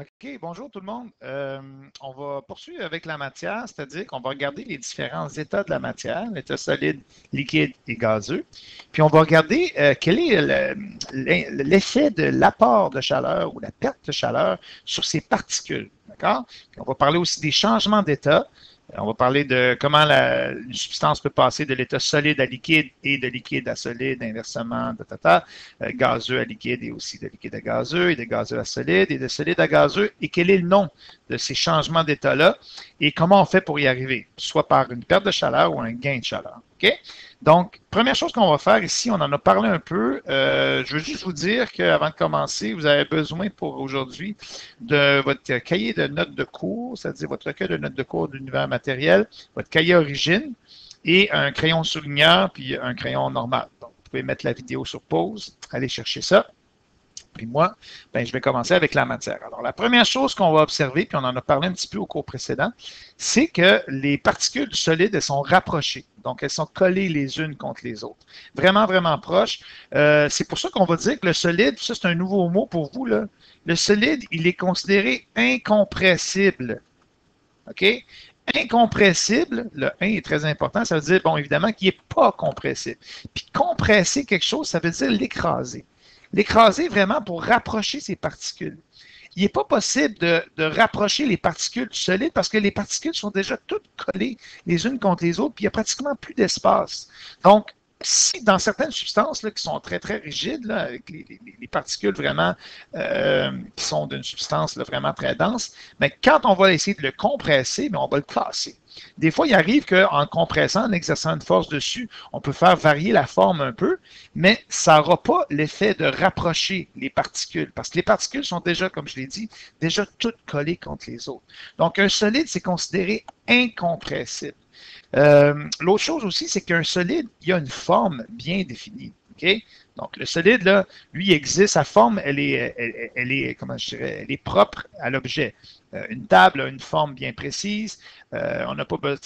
OK, bonjour tout le monde. On va poursuivre avec la matière, c'est-à-dire qu'on va regarder les différents états de la matière, l'état solide, liquide et gazeux. Puis on va regarder quel est l'effet de l'apport de chaleur ou la perte de chaleur sur ces particules. D'accord? Puis on va parler aussi des changements d'état. On va parler de comment une substance peut passer de l'état solide à liquide et de liquide à solide, inversement, gazeux à liquide et aussi de liquide à gazeux, et de gazeux à solide, et de solide à gazeux, et quel est le nom de ces changements d'état-là, et comment on fait pour y arriver, soit par une perte de chaleur ou un gain de chaleur. OK? Donc, première chose qu'on va faire ici, on en a parlé un peu. Je veux juste vous dire qu'avant de commencer, vous avez besoin pour aujourd'hui de votre cahier de notes de cours, c'est-à-dire votre recueil de notes de cours d'univers matériel, votre cahier origine et un crayon souligneur puis un crayon normal. Donc, vous pouvez mettre la vidéo sur pause, aller chercher ça. Puis moi, ben, je vais commencer avec la matière. Alors, la première chose qu'on va observer, puis on en a parlé un petit peu au cours précédent, c'est que les particules solides, elles sont rapprochées. Donc, elles sont collées les unes contre les autres. Vraiment, vraiment proches. C'est pour ça qu'on va dire que le solide, ça c'est un nouveau mot pour vous, là. Le solide, il est considéré incompressible. OK? Incompressible, le 1 est très important, ça veut dire, bon, évidemment, qu'il n'est pas compressible. Puis compresser quelque chose, ça veut dire l'écraser. L'écraser vraiment pour rapprocher ces particules. Il n'est pas possible de rapprocher les particules solides parce que les particules sont déjà toutes collées les unes contre les autres, puis il n'y a pratiquement plus d'espace. Donc, si dans certaines substances là, qui sont très, très rigides, là, avec les particules vraiment qui sont d'une substance là, vraiment très dense, mais quand on va essayer de le compresser, bien, on va le casser. Des fois, il arrive qu'en compressant, en exerçant une force dessus, on peut faire varier la forme un peu, mais ça n'aura pas l'effet de rapprocher les particules, parce que les particules sont déjà, comme je l'ai dit, déjà toutes collées contre les autres. Donc, un solide, c'est considéré incompressible. L'autre chose aussi, c'est qu'un solide, il a une forme bien définie. Okay? Donc, le solide, là, lui, existe, sa forme, elle est, comment je dirais, elle est propre à l'objet. Une table a une forme bien précise. Il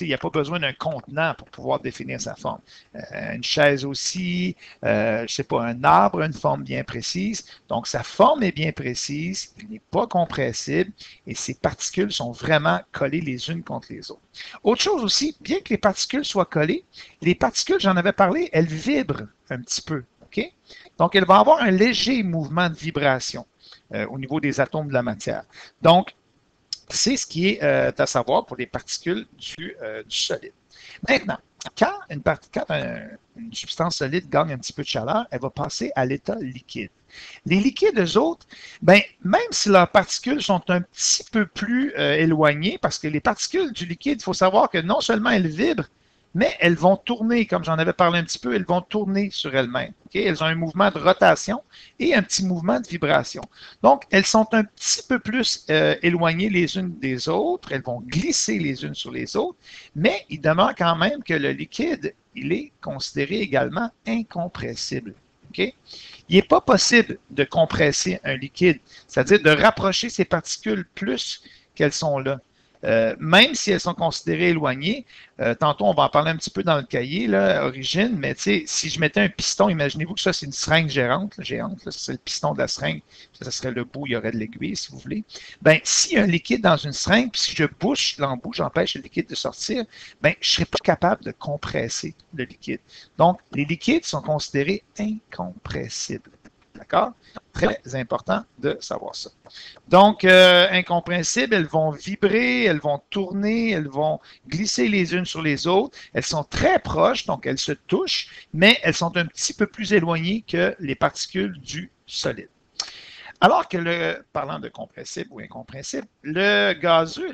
n'y a pas besoin d'un contenant pour pouvoir définir sa forme. Une chaise aussi, je ne sais pas, un arbre a une forme bien précise. Donc, sa forme est bien précise, il n'est pas compressible et ses particules sont vraiment collées les unes contre les autres. Autre chose aussi, bien que les particules soient collées, les particules, j'en avais parlé, elles vibrent un petit peu. Okay? Donc, elles vont avoir un léger mouvement de vibration au niveau des atomes de la matière. Donc, c'est ce qui est à savoir pour les particules du solide. Maintenant, quand une substance solide gagne un petit peu de chaleur, elle va passer à l'état liquide. Les liquides, eux autres, ben, même si leurs particules sont un petit peu plus éloignées, parce que les particules du liquide, il faut savoir que non seulement elles vibrent, mais elles vont tourner, comme j'en avais parlé un petit peu, elles vont tourner sur elles-mêmes. Okay? Elles ont un mouvement de rotation et un petit mouvement de vibration. Donc, elles sont un petit peu plus éloignées les unes des autres, elles vont glisser les unes sur les autres, mais il demeure quand même que le liquide, il est considéré également incompressible. Okay? Il n'est pas possible de compresser un liquide, c'est-à-dire de rapprocher ces particules plus qu'elles sont là. Même si elles sont considérées éloignées, tantôt on va en parler un petit peu dans le cahier, là, origine, mais si je mettais un piston, imaginez-vous que ça c'est une seringue géante, là, c'est le piston de la seringue, ça serait le bout, il y aurait de l'aiguille si vous voulez. Ben, s'il y a un liquide dans une seringue, puis si je bouche l'embout, j'empêche le liquide de sortir, ben, je ne serais pas capable de compresser le liquide. Donc, les liquides sont considérés incompressibles. D'accord? Très important de savoir ça. Donc, incompressibles, elles vont vibrer, elles vont tourner, elles vont glisser les unes sur les autres. Elles sont très proches, donc elles se touchent, mais elles sont un petit peu plus éloignées que les particules du solide. Alors que parlant de compressible ou incompressible, le gazeux,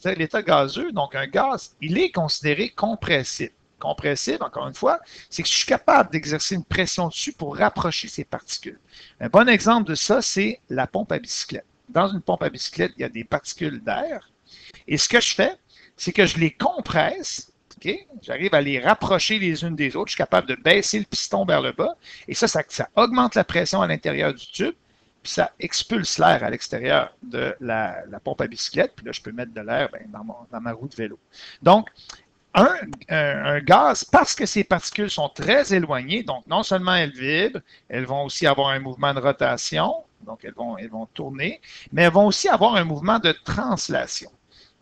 l'état gazeux, donc un gaz, il est considéré compressible. Compressible, encore une fois, c'est que je suis capable d'exercer une pression dessus pour rapprocher ces particules. Un bon exemple de ça, c'est la pompe à bicyclette. Dans une pompe à bicyclette, il y a des particules d'air. Et ce que je fais, c'est que je les compresse. Okay? J'arrive à les rapprocher les unes des autres. Je suis capable de baisser le piston vers le bas. Et ça augmente la pression à l'intérieur du tube. Puis ça expulse l'air à l'extérieur de la pompe à bicyclette. Puis là, je peux mettre de l'air dans ma roue de vélo. Donc, un gaz, parce que ces particules sont très éloignées, donc non seulement elles vibrent, elles vont aussi avoir un mouvement de rotation, Donc, elles vont tourner, mais elles vont aussi avoir un mouvement de translation.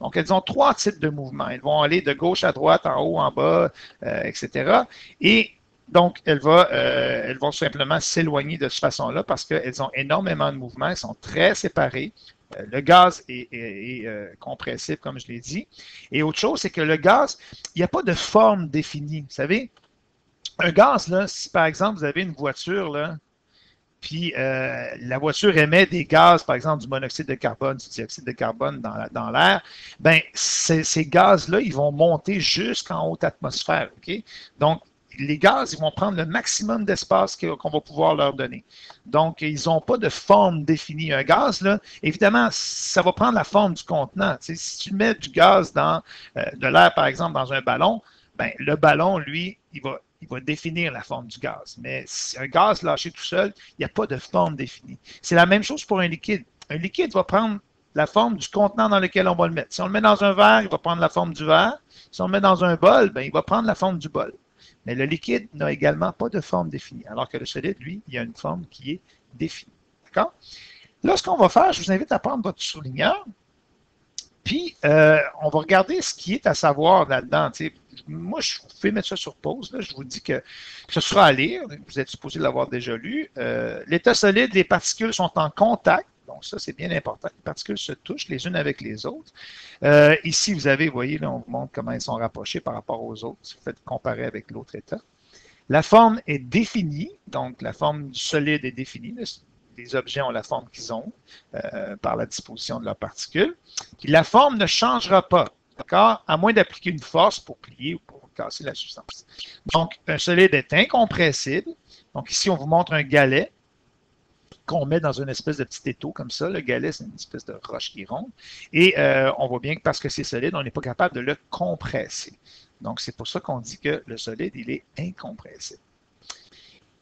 Donc, elles ont trois types de mouvements. Elles vont aller de gauche à droite, en haut, en bas, etc. Et donc, elles vont simplement s'éloigner de cette façon-là parce qu'elles ont énormément de mouvements, elles sont très séparées. Le gaz est compressible, comme je l'ai dit. Et autre chose, c'est que le gaz, il n'y a pas de forme définie. Vous savez, un gaz, là, si par exemple, vous avez une voiture, là, puis la voiture émet des gaz, par exemple du monoxyde de carbone, du dioxyde de carbone dans l'air, bien, ces gaz-là, ils vont monter jusqu'en haute atmosphère. OK? Donc, les gaz, ils vont prendre le maximum d'espace qu'on va pouvoir leur donner. Donc, ils n'ont pas de forme définie. Un gaz, là, évidemment, ça va prendre la forme du contenant. Tu sais, si tu mets du gaz dans de l'air, par exemple, dans un ballon, ben, le ballon, lui, il va définir la forme du gaz. Mais si un gaz lâché tout seul, il n'y a pas de forme définie. C'est la même chose pour un liquide. Un liquide va prendre la forme du contenant dans lequel on va le mettre. Si on le met dans un verre, il va prendre la forme du verre. Si on le met dans un bol, ben, il va prendre la forme du bol. Mais le liquide n'a également pas de forme définie, alors que le solide, lui, il a une forme qui est définie. D'accord? Là, ce qu'on va faire, je vous invite à prendre votre surligneur, puis on va regarder ce qui est à savoir là-dedans. Moi, je vous fais mettre ça sur pause. Là. Je vous dis que ce sera à lire. Vous êtes supposé l'avoir déjà lu. L'état solide, les particules sont en contact. Donc, ça, c'est bien important. Les particules se touchent les unes avec les autres. Ici, vous voyez, là, on vous montre comment elles sont rapprochées par rapport aux autres. Si vous faites comparer avec l'autre état. La forme est définie. Donc, la forme du solide est définie. Les objets ont la forme qu'ils ont par la disposition de leurs particules. Puis, la forme ne changera pas, d'accord, à moins d'appliquer une force pour plier ou pour casser la substance. Donc, un solide est incompressible. Donc, ici, on vous montre un galet qu'on met dans une espèce de petit étau comme ça. Le galet, c'est une espèce de roche qui est ronde. Et on voit bien que parce que c'est solide, on n'est pas capable de le compresser. Donc, c'est pour ça qu'on dit que le solide, il est incompressible.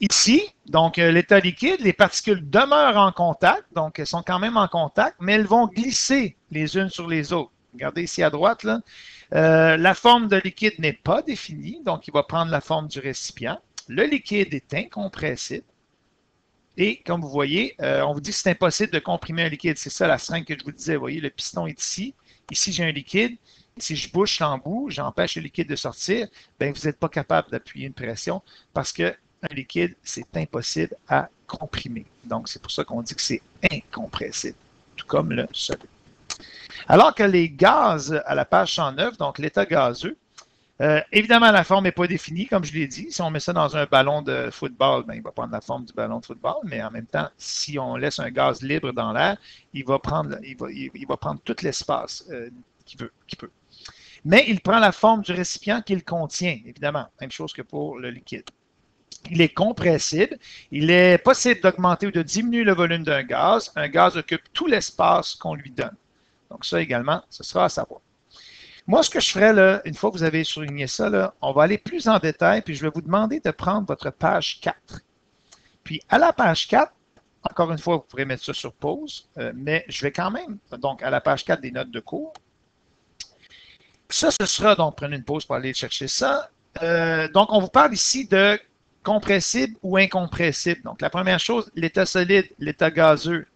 Ici, donc l'état liquide, les particules demeurent en contact, donc elles sont quand même en contact, mais elles vont glisser les unes sur les autres. Regardez ici à droite, là. La forme de liquide n'est pas définie, donc il va prendre la forme du récipient. Le liquide est incompressible. Et comme vous voyez, on vous dit que c'est impossible de comprimer un liquide. C'est ça la seringue que je vous disais. Vous voyez, le piston est ici. Ici, j'ai un liquide. Si je bouche l'embout, j'empêche le liquide de sortir, bien, vous n'êtes pas capable d'appuyer une pression parce qu'un liquide, c'est impossible à comprimer. Donc, c'est pour ça qu'on dit que c'est incompressible, tout comme le solide. Alors que les gaz à la page 109, donc l'état gazeux, évidemment, la forme n'est pas définie, comme je l'ai dit. Si on met ça dans un ballon de football, ben, il va prendre la forme du ballon de football, mais en même temps, si on laisse un gaz libre dans l'air, il va prendre tout l'espace qu'il peut. Mais il prend la forme du récipient qu'il contient, évidemment. Même chose que pour le liquide. Il est compressible. Il est possible d'augmenter ou de diminuer le volume d'un gaz. Un gaz occupe tout l'espace qu'on lui donne. Donc ça également, ce sera à savoir. Moi, ce que je ferai, là, une fois que vous avez souligné ça, là, on va aller plus en détail, puis je vais vous demander de prendre votre page 4. Puis, à la page 4, encore une fois, vous pourrez mettre ça sur pause, mais je vais quand même, donc à la page 4 des notes de cours. Ça, ce sera, donc, prenez une pause pour aller chercher ça. Donc, on vous parle ici de compressible ou incompressible. Donc, la première chose, l'état solide, l'état gazeux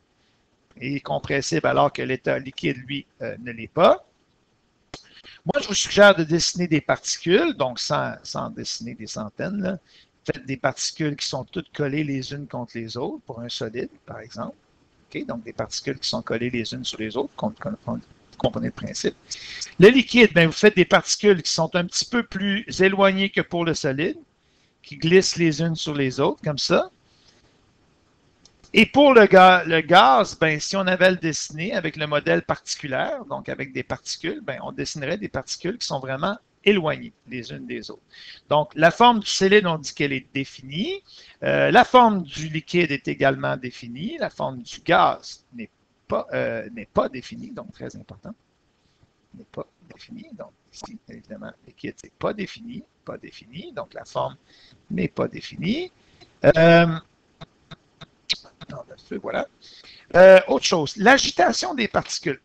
est compressible alors que l'état liquide, lui, ne l'est pas. Moi, je vous suggère de dessiner des particules, donc sans dessiner des centaines. Là. Faites des particules qui sont toutes collées les unes contre les autres, pour un solide, par exemple. Okay? Donc, des particules qui sont collées les unes sur les autres, vous comprenez le principe. Le liquide, bien, vous faites des particules qui sont un petit peu plus éloignées que pour le solide, qui glissent les unes sur les autres, comme ça. Et pour le gaz, ben, si on avait à le dessiner avec le modèle particulaire, donc avec des particules, ben, on dessinerait des particules qui sont vraiment éloignées les unes des autres. Donc, la forme du solide, on dit qu'elle est définie. La forme du liquide est également définie. La forme du gaz n'est pas définie, donc très important. N'est pas définie. Donc, ici, évidemment, le liquide, c'est pas défini. Pas défini. Donc, la forme n'est pas définie. Voilà. Autre chose, l'agitation des particules.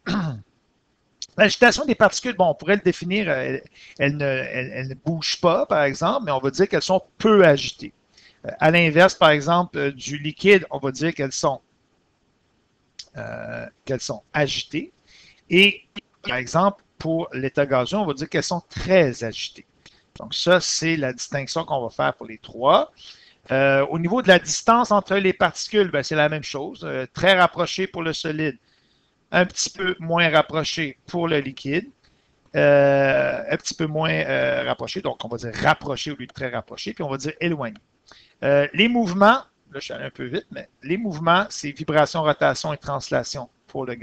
L'agitation des particules, bon, on pourrait le définir, elles ne bougent pas, par exemple, mais on va dire qu'elles sont peu agitées. À l'inverse, par exemple, du liquide, on va dire qu'elles sont qu'elles sont agitées. Et, par exemple, pour l'état gazeux, on va dire qu'elles sont très agitées. Donc, ça, c'est la distinction qu'on va faire pour les trois. Au niveau de la distance entre les particules, ben, c'est la même chose. Très rapproché pour le solide, un petit peu moins rapproché pour le liquide. Un petit peu moins rapproché, donc on va dire rapproché au lieu de très rapproché, puis on va dire éloigné. Les mouvements, là je suis allé un peu vite, mais les mouvements, c'est vibration, rotation et translation pour les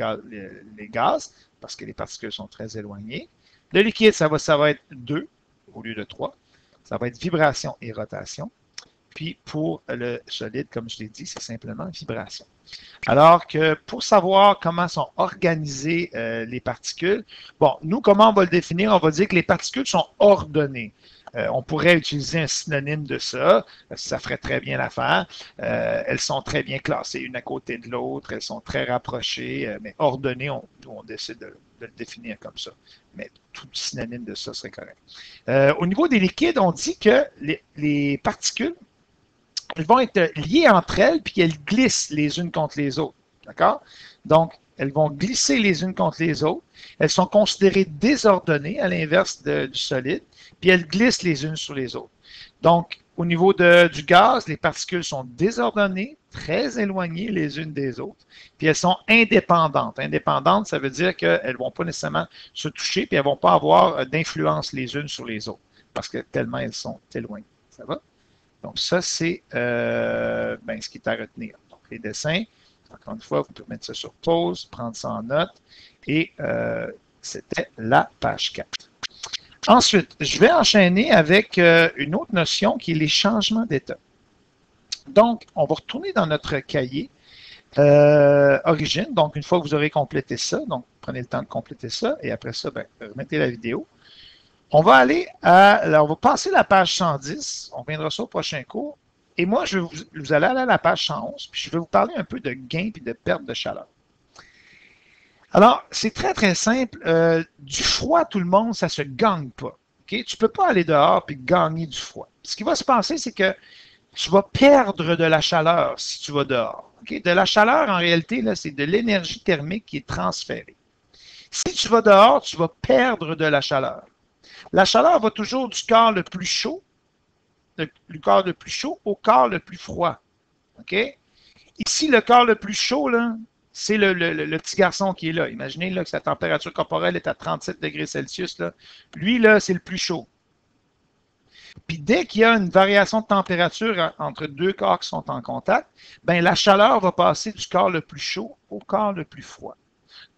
gaz, parce que les particules sont très éloignées. Le liquide, ça va être 2 au lieu de 3. Ça va être vibration et rotation. Puis pour le solide, comme je l'ai dit, c'est simplement vibration. Alors que pour savoir comment sont organisées les particules, bon, nous, comment on va le définir? On va dire que les particules sont ordonnées. On pourrait utiliser un synonyme de ça, ça ferait très bien l'affaire. Elles sont très bien classées une à côté de l'autre, elles sont très rapprochées, mais ordonnées, on décide de le définir comme ça. Mais tout synonyme de ça serait correct. Au niveau des liquides, on dit que les particules, elles vont être liées entre elles, puis elles glissent les unes contre les autres. D'accord? Donc, elles vont glisser les unes contre les autres. Elles sont considérées désordonnées, à l'inverse du solide, puis elles glissent les unes sur les autres. Donc, au niveau du gaz, les particules sont désordonnées, très éloignées les unes des autres, puis elles sont indépendantes. Indépendantes, ça veut dire qu'elles ne vont pas nécessairement se toucher, puis elles ne vont pas avoir d'influence les unes sur les autres, parce que tellement elles sont éloignées. Ça va? Donc, ça, c'est ce qui est à retenir. Donc, les dessins, encore une fois, vous pouvez mettre ça sur pause, prendre ça en note. Et c'était la page 4. Ensuite, je vais enchaîner avec une autre notion qui est les changements d'état. Donc, on va retourner dans notre cahier origine. Donc, une fois que vous aurez complété ça, donc prenez le temps de compléter ça et après ça, remettez la vidéo. On va aller on va passer la page 110, on reviendra ça au prochain cours, et moi, vous allez aller à la page 111, puis je vais vous parler un peu de gain et de perte de chaleur. Alors, c'est très, très simple. Du froid, tout le monde, ça ne se gagne pas. Okay? Tu ne peux pas aller dehors et gagner du froid. Ce qui va se passer, c'est que tu vas perdre de la chaleur si tu vas dehors. Okay? De la chaleur, en réalité, c'est de l'énergie thermique qui est transférée. Si tu vas dehors, tu vas perdre de la chaleur. La chaleur va toujours du corps le plus chaud, du corps le plus chaud au corps le plus froid. OK? Ici, le corps le plus chaud, c'est le petit garçon qui est là. Imaginez là, que sa température corporelle est à 37 degrés Celsius. Là. Lui, là, c'est le plus chaud. Puis dès qu'il y a une variation de température entre deux corps qui sont en contact, ben, la chaleur va passer du corps le plus chaud au corps le plus froid.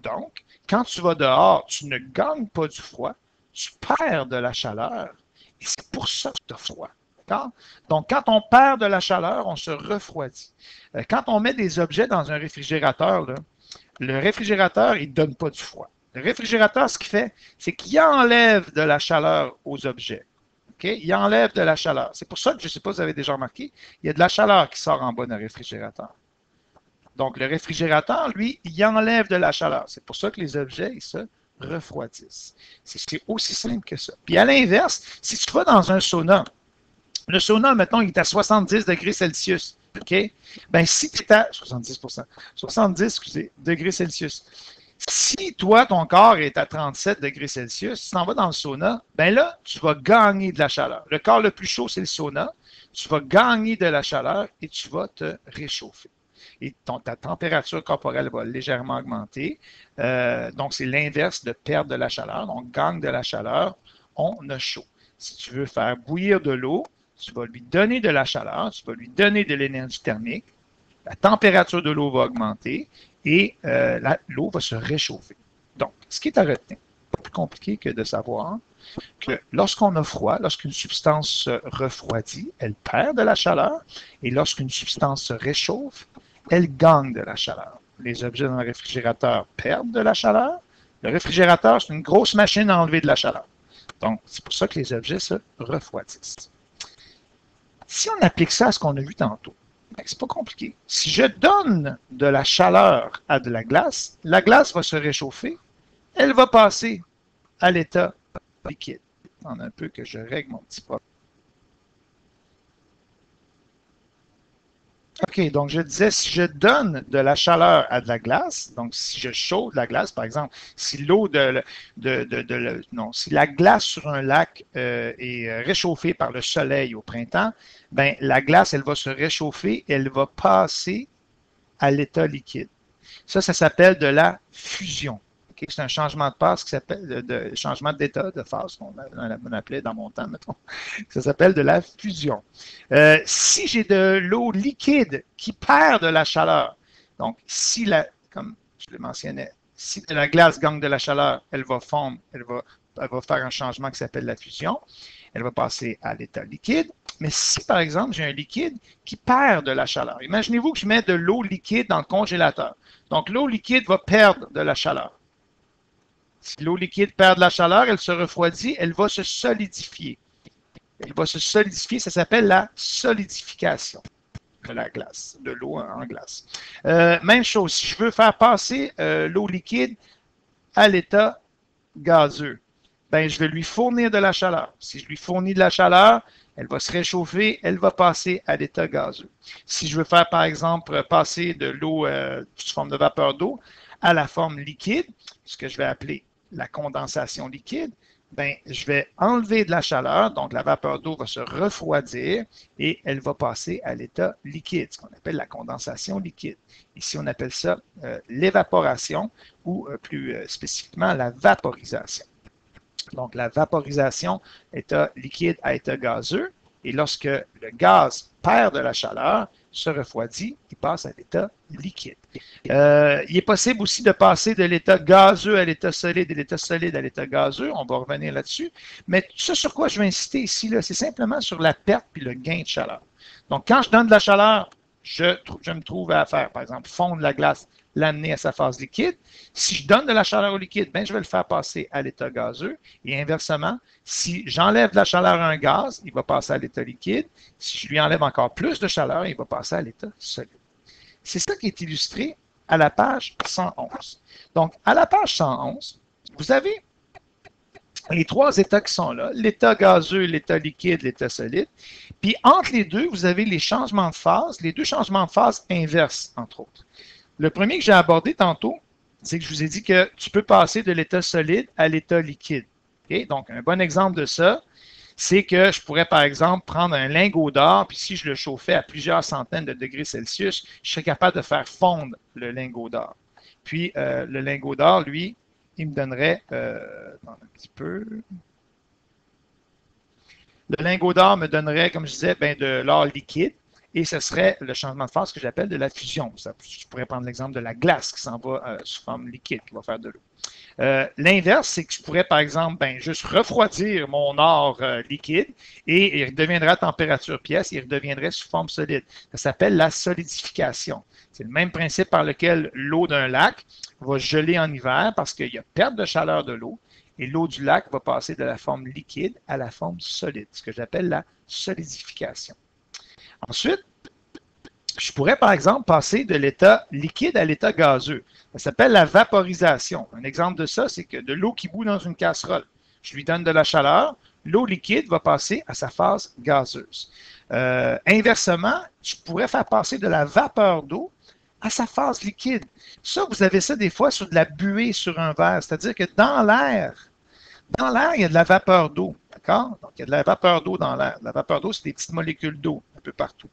Donc, quand tu vas dehors, tu ne gagnes pas du froid, tu perds de la chaleur et c'est pour ça que tu as froid. Donc, quand on perd de la chaleur, on se refroidit. Quand on met des objets dans un réfrigérateur, là, le réfrigérateur, il ne donne pas du froid. Le réfrigérateur, ce qu'il fait, c'est qu'il enlève de la chaleur aux objets. Okay? Il enlève de la chaleur. C'est pour ça que, je ne sais pas si vous avez déjà remarqué, il y a de la chaleur qui sort en bas d'un réfrigérateur. Donc, le réfrigérateur, lui, il enlève de la chaleur. C'est pour ça que les objets, ils se refroidissent. C'est aussi simple que ça. Puis à l'inverse, si tu vas dans un sauna, le sauna, mettons, il est à 70 degrés Celsius. OK? Ben, si tu es à 70 degrés Celsius. Si toi, ton corps est à 37 degrés Celsius, si tu t'en vas dans le sauna, ben là, tu vas gagner de la chaleur. Le corps le plus chaud, c'est le sauna. Tu vas gagner de la chaleur et tu vas te réchauffer. Et ta température corporelle va légèrement augmenter. Donc, c'est l'inverse de perdre de la chaleur. On gagne de la chaleur, on a chaud. Si tu veux faire bouillir de l'eau, tu vas lui donner de la chaleur, tu vas lui donner de l'énergie thermique, la température de l'eau va augmenter et l'eau va se réchauffer. Donc, ce qui est à retenir, pas plus compliqué que de savoir que lorsqu'on a froid, lorsqu'une substance se refroidit, elle perd de la chaleur et lorsqu'une substance se réchauffe, elle gagne de la chaleur. Les objets dans le réfrigérateur perdent de la chaleur. Le réfrigérateur, c'est une grosse machine à enlever de la chaleur. Donc, c'est pour ça que les objets se refroidissent. Si on applique ça à ce qu'on a vu tantôt, c'est pas compliqué. Si je donne de la chaleur à de la glace va se réchauffer, elle va passer à l'état liquide. Attends un peu que je règle mon petit problème. OK, donc je disais, si je donne de la chaleur à de la glace, donc si je chauffe de la glace, par exemple, si l'eau non, si la glace sur un lac est réchauffée par le soleil au printemps, ben la glace, elle va se réchauffer, elle va passer à l'état liquide. Ça s'appelle de la fusion. Okay? C'est un changement de phase qui s'appelle changement d'état de phase qu'on appelait dans mon temps, mettons. Ça s'appelle de la fusion. Si j'ai de l'eau liquide qui perd de la chaleur, donc si comme je le mentionnais, si de la glace gagne de la chaleur, elle va fondre, elle va faire un changement qui s'appelle la fusion. Elle va passer à l'état liquide. Mais si, par exemple, j'ai un liquide qui perd de la chaleur, imaginez-vous que je mets de l'eau liquide dans le congélateur. Donc, l'eau liquide va perdre de la chaleur. Si l'eau liquide perd de la chaleur, elle se refroidit, elle va se solidifier. Elle va se solidifier, ça s'appelle la solidification de la glace, de l'eau en glace. Même chose, si je veux faire passer l'eau liquide à l'état gazeux, ben, je vais lui fournir de la chaleur. Si je lui fournis de la chaleur, elle va se réchauffer, elle va passer à l'état gazeux. Si je veux faire, par exemple, passer de l'eau sous forme de vapeur d'eau à la forme liquide, ce que je vais appeler la condensation liquide, ben, je vais enlever de la chaleur, donc la vapeur d'eau va se refroidir et elle va passer à l'état liquide, ce qu'on appelle la condensation liquide. Ici, on appelle ça l'évaporation ou plus spécifiquement la vaporisation. Donc, la vaporisation, état liquide à état gazeux, et lorsque le gaz perd de la chaleur, se refroidit, il passe à l'état liquide. Il est possible aussi de passer de l'état gazeux à l'état solide et l'état solide à l'état gazeux. On va revenir là-dessus. Mais ce sur quoi je vais insister ici, c'est simplement sur la perte puis le gain de chaleur. Donc, quand je donne de la chaleur, je me trouve à faire, par exemple, fondre la glace, l'amener à sa phase liquide. Si je donne de la chaleur au liquide, ben, je vais le faire passer à l'état gazeux. Et inversement, si j'enlève de la chaleur à un gaz, il va passer à l'état liquide. Si je lui enlève encore plus de chaleur, il va passer à l'état solide. C'est ça qui est illustré à la page 111. Donc, à la page 111, vous avez les trois états qui sont là, l'état gazeux, l'état liquide, l'état solide. Puis entre les deux, vous avez les changements de phase, les deux changements de phase inverses, entre autres. Le premier que j'ai abordé tantôt, c'est que je vous ai dit que tu peux passer de l'état solide à l'état liquide. Okay? Donc, un bon exemple de ça, c'est que je pourrais, par exemple, prendre un lingot d'or, puis si je le chauffais à plusieurs centaines de degrés Celsius, je serais capable de faire fondre le lingot d'or. Puis, le lingot d'or, lui, il me donnerait, un petit peu, le lingot d'or me donnerait, comme je disais, ben, de l'or liquide. Et ce serait le changement de phase que j'appelle de la fusion. Ça, je pourrais prendre l'exemple de la glace qui s'en va sous forme liquide, qui va faire de l'eau. L'inverse, c'est que je pourrais, par exemple, ben, juste refroidir mon or liquide et il redeviendrait à température pièce, il redeviendrait sous forme solide. Ça s'appelle la solidification. C'est le même principe par lequel l'eau d'un lac va geler en hiver parce qu'il y a perte de chaleur de l'eau et l'eau du lac va passer de la forme liquide à la forme solide, ce que j'appelle la solidification. Ensuite, je pourrais, par exemple, passer de l'état liquide à l'état gazeux. Ça s'appelle la vaporisation. Un exemple de ça, c'est que de l'eau qui bout dans une casserole, je lui donne de la chaleur, l'eau liquide va passer à sa phase gazeuse. Inversement, je pourrais faire passer de la vapeur d'eau à sa phase liquide. Ça, vous avez ça des fois sur de la buée sur un verre, c'est-à-dire que dans l'air, il y a de la vapeur d'eau, d'accord? Donc, il y a de la vapeur d'eau dans l'air. La vapeur d'eau, c'est des petites molécules d'eau un peu partout.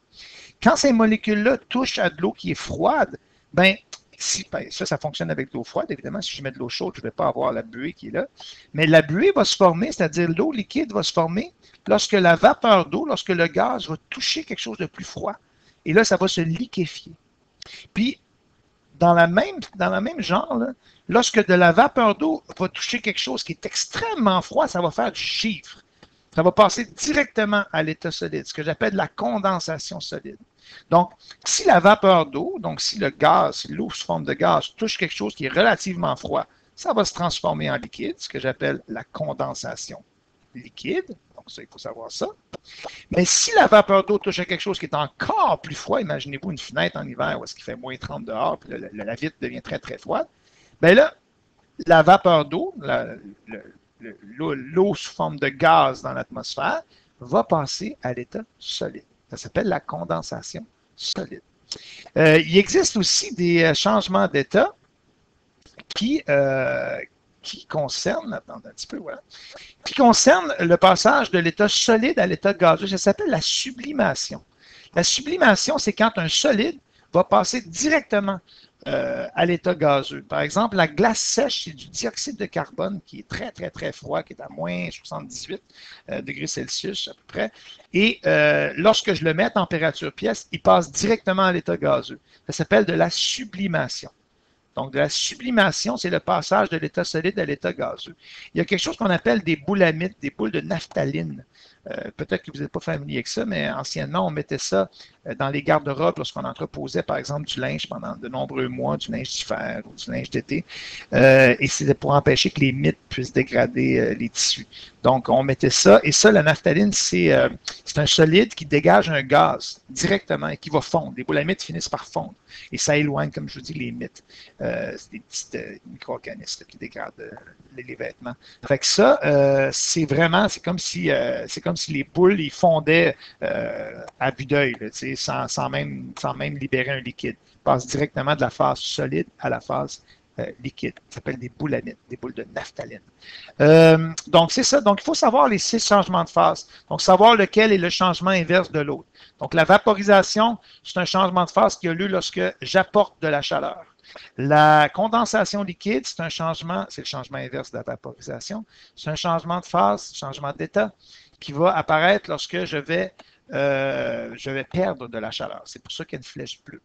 Quand ces molécules-là touchent à de l'eau qui est froide, ben, ça fonctionne avec de l'eau froide, évidemment. Si je mets de l'eau chaude, je ne vais pas avoir la buée qui est là. Mais la buée va se former, c'est-à-dire l'eau liquide va se former lorsque la vapeur d'eau, lorsque le gaz va toucher quelque chose de plus froid. Et là, ça va se liquéfier. Puis, dans la même genre, là, lorsque de la vapeur d'eau va toucher quelque chose qui est extrêmement froid, ça va faire du givre. Ça va passer directement à l'état solide, ce que j'appelle la condensation solide. Donc, si la vapeur d'eau, donc si le gaz, si l'eau sous forme de gaz touche quelque chose qui est relativement froid, ça va se transformer en liquide, ce que j'appelle la condensation liquide. Donc, ça, il faut savoir ça. Mais si la vapeur d'eau touche à quelque chose qui est encore plus froid, imaginez-vous une fenêtre en hiver où est-ce qu'il fait moins 30 dehors, puis la vitre devient très, très froide, bien là, la vapeur d'eau, l'eau sous forme de gaz dans l'atmosphère, va passer à l'état solide. Ça s'appelle la condensation solide. Il existe aussi des changements d'état qui concernent, attendez un petit peu, voilà, qui concernent le passage de l'état solide à l'état gazeux. Ça s'appelle la sublimation. La sublimation, c'est quand un solide va passer directement à l'état gazeux. Par exemple, la glace sèche, c'est du dioxyde de carbone qui est très, très, très froid, qui est à moins 78 degrés Celsius à peu près. Et lorsque je le mets à température pièce, il passe directement à l'état gazeux. Ça s'appelle de la sublimation. Donc, de la sublimation, c'est le passage de l'état solide à l'état gazeux. Il y a quelque chose qu'on appelle des boulamites, des boules de naphtaline. Peut-être que vous n'êtes pas familier avec ça, mais anciennement, on mettait ça dans les garde-robes lorsqu'on entreposait, par exemple, du linge pendant de nombreux mois, du linge d'hiver ou du linge d'été. Et c'était pour empêcher que les mites puissent dégrader les tissus. Donc, on mettait ça. Et ça, la naphtaline, c'est un solide qui dégage un gaz directement et qui va fondre. Les boulamites finissent par fondre. Et ça éloigne, comme je vous dis, les mites. C'est des petits micro-organismes qui dégradent les vêtements. Fait que ça, c'est vraiment, c'est comme si les boules, ils fondaient à vue d'œil, sans même libérer un liquide. Ils passent directement de la phase solide à la phase liquide. Ça s'appelle des boulamites, des boules de naphtaline. Donc, c'est ça. Donc, il faut savoir les 6 changements de phase. Donc, savoir lequel est le changement inverse de l'autre. Donc, la vaporisation, c'est un changement de phase qui a lieu lorsque j'apporte de la chaleur. La condensation liquide, c'est le changement inverse de la vaporisation. C'est un changement de phase, changement d'état, qui va apparaître lorsque je vais perdre de la chaleur. C'est pour ça qu'il y a une flèche bleue.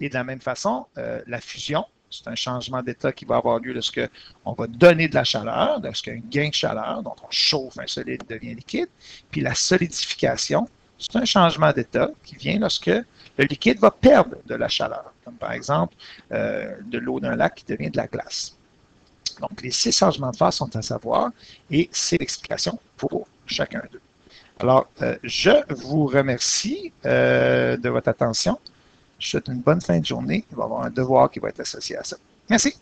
Et de la même façon, la fusion, c'est un changement d'état qui va avoir lieu lorsque on va donner de la chaleur, lorsqu'il y a un gain de chaleur, donc on chauffe un solide, il devient liquide. Puis la solidification, c'est un changement d'état qui vient lorsque le liquide va perdre de la chaleur, comme par exemple de l'eau d'un lac qui devient de la glace. Donc, les 6 changements de phase sont à savoir et c'est l'explication pour chacun d'eux. Alors, je vous remercie de votre attention. Je vous souhaite une bonne fin de journée. Il va y avoir un devoir qui va être associé à ça. Merci.